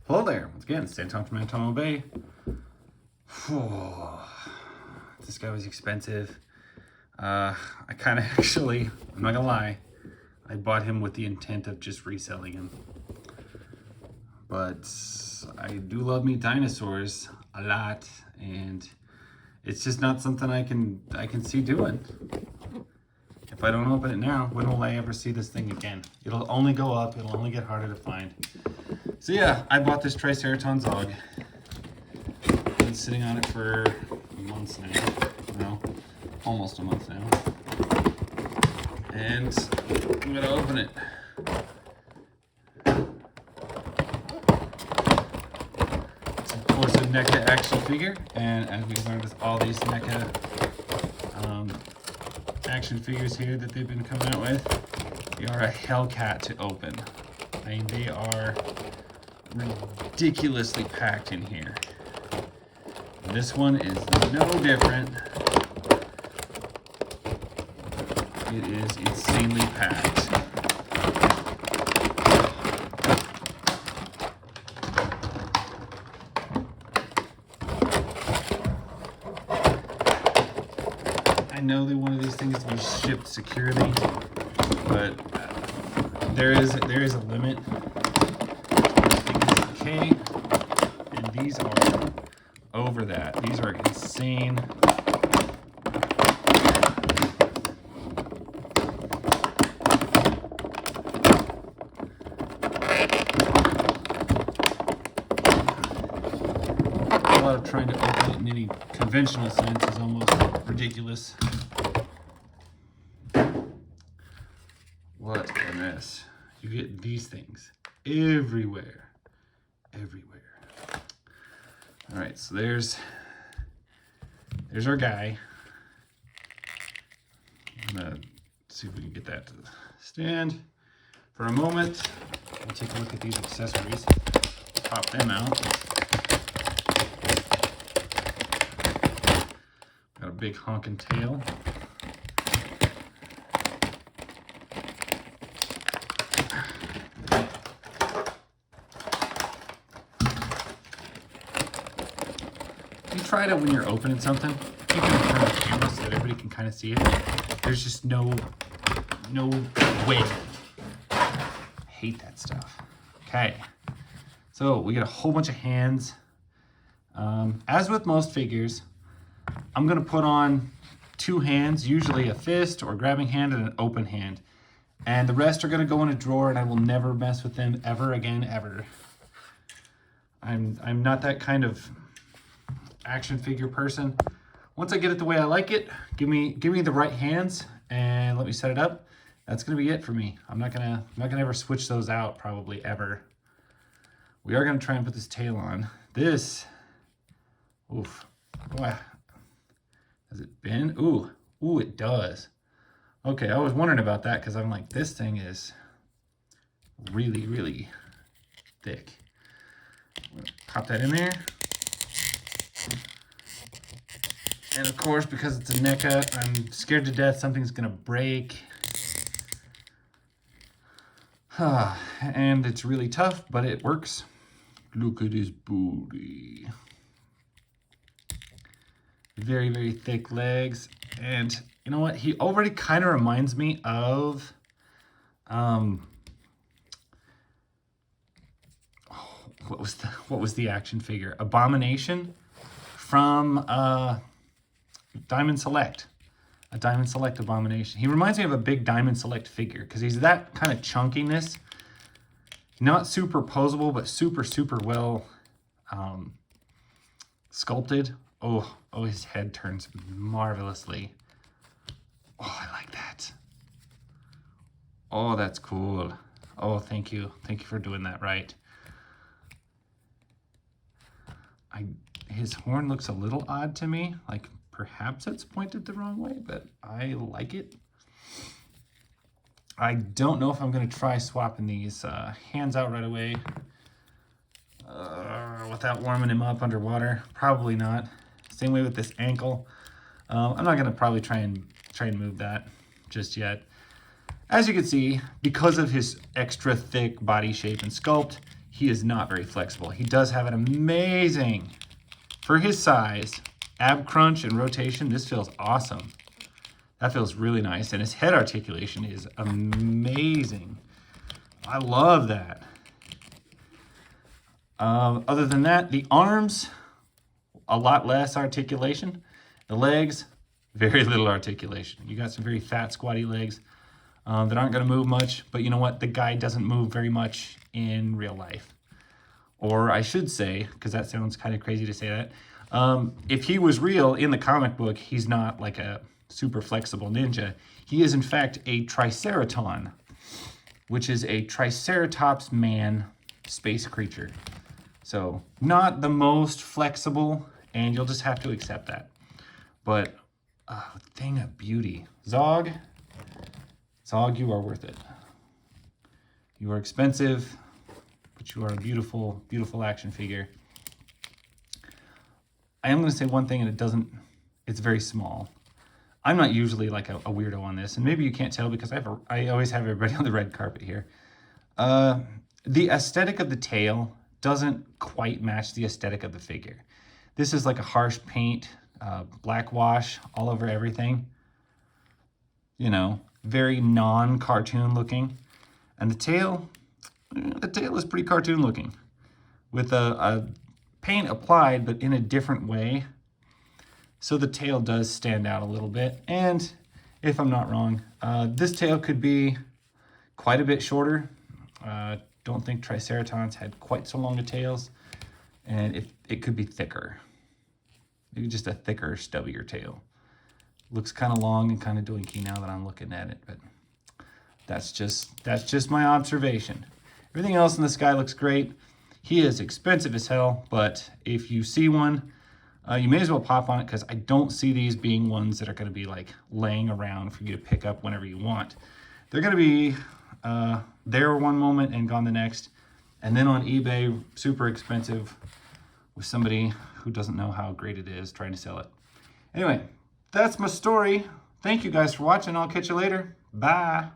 Hello there, once again, San Antonio Bay. This guy was expensive. I kind of actually, I'm not gonna lie, I bought him with the intent of just reselling him. But I do love me dinosaurs a lot, and it's just not something I can see doing. If I don't open it now, when will I ever see this thing again? It'll only go up, it'll only get harder to find. So yeah, I bought this Triceraton Zog. I've been sitting on it for months now. No, almost a month now. And I'm gonna open it. It's of course a Neca action figure, and as we've learned with all these Neca action figures here that they've been coming out with, they are a hellcat to open. I mean, they are ridiculously packed in here. This one is no different. It is insanely packed. I know that one of these things to be shipped securely, but there is a limit. Okay, and these are over that. These are insane. A lot of trying to open it in any conventional sense is almost ridiculous. What a mess. You get these things everywhere. Everywhere. All right, so there's our guy. I'm gonna see if we can get that to stand for a moment. We'll take a look at these accessories. Pop them out. Got a big honking tail. You try to, when you're opening something, you can turn the camera so that everybody can kind of see it. There's just no way. I hate that stuff. Okay, so we get a whole bunch of hands. As with most figures, I'm gonna put on 2 hands, usually a fist or grabbing hand and an open hand. And the rest are gonna go in a drawer, and I will never mess with them ever again, ever. I'm not that kind of action figure person. Once I get it the way I like it, give me the right hands and let me set it up. That's gonna be it for me. I'm not gonna ever switch those out, probably ever. We are gonna try and put this tail on. This, oof, boy, has it been? Ooh, it does. Okay, I was wondering about that because I'm like, this thing is really, really thick. I'm gonna pop that in there. And of course, because it's a Neca, I'm scared to death something's gonna break. And it's really tough, but it works. Look at his booty. Very, very thick legs. And you know what? He already kind of reminds me of what was the action figure? Abomination from Diamond Select. A Diamond Select Abomination. He reminds me of a big Diamond Select figure because he's that kind of chunkiness. Not super posable, but super, super well sculpted. Oh, his head turns marvelously. Oh, I like that. Oh, that's cool. Oh, thank you. Thank you for doing that right. His horn looks a little odd to me. Like, perhaps it's pointed the wrong way, but I like it. I don't know if I'm going to try swapping these hands out right away without warming him up underwater. Probably not. Same way with this ankle. I'm not going to probably try and move that just yet. As you can see, because of his extra thick body shape and sculpt, he is not very flexible. He does have an amazing, for his size, ab crunch and rotation. This feels awesome. That feels really nice. And his head articulation is amazing. I love that. Other than that, the arms, a lot less articulation. The legs, very little articulation. You got some very fat, squatty legs that aren't going to move much. But you know what? The guy doesn't move very much in real life. Or I should say, because that sounds kind of crazy to say that, if he was real in the comic book, he's not like a super flexible ninja. He is in fact a Triceraton, which is a Triceratops man space creature. So not the most flexible, and you'll just have to accept that. But thing of beauty. Zog, you are worth it. You are expensive, but you are a beautiful, beautiful action figure. I am going to say one thing, and it's very small. I'm not usually like a weirdo on this, and maybe you can't tell because I always have everybody on the red carpet here. The aesthetic of the tail doesn't quite match the aesthetic of the figure. This is like a harsh paint, black wash all over everything. You know, very non-cartoon looking. And the tail is pretty cartoon looking, with a paint applied, but in a different way. So the tail does stand out a little bit. And if I'm not wrong, this tail could be quite a bit shorter. Don't think Triceratons had quite so long of tails. And it could be thicker. Maybe just a thicker, stubbier tail. Looks kind of long and kind of doinky now that I'm looking at it, but that's just my observation. Everything else in this guy looks great. He is expensive as hell, but if you see one, you may as well pop on it, because I don't see these being ones that are going to be like laying around for you to pick up whenever you want. They're going to be there one moment and gone the next, and then on eBay, super expensive with somebody who doesn't know how great it is trying to sell it. Anyway, that's my story. Thank you guys for watching. I'll catch you later. Bye.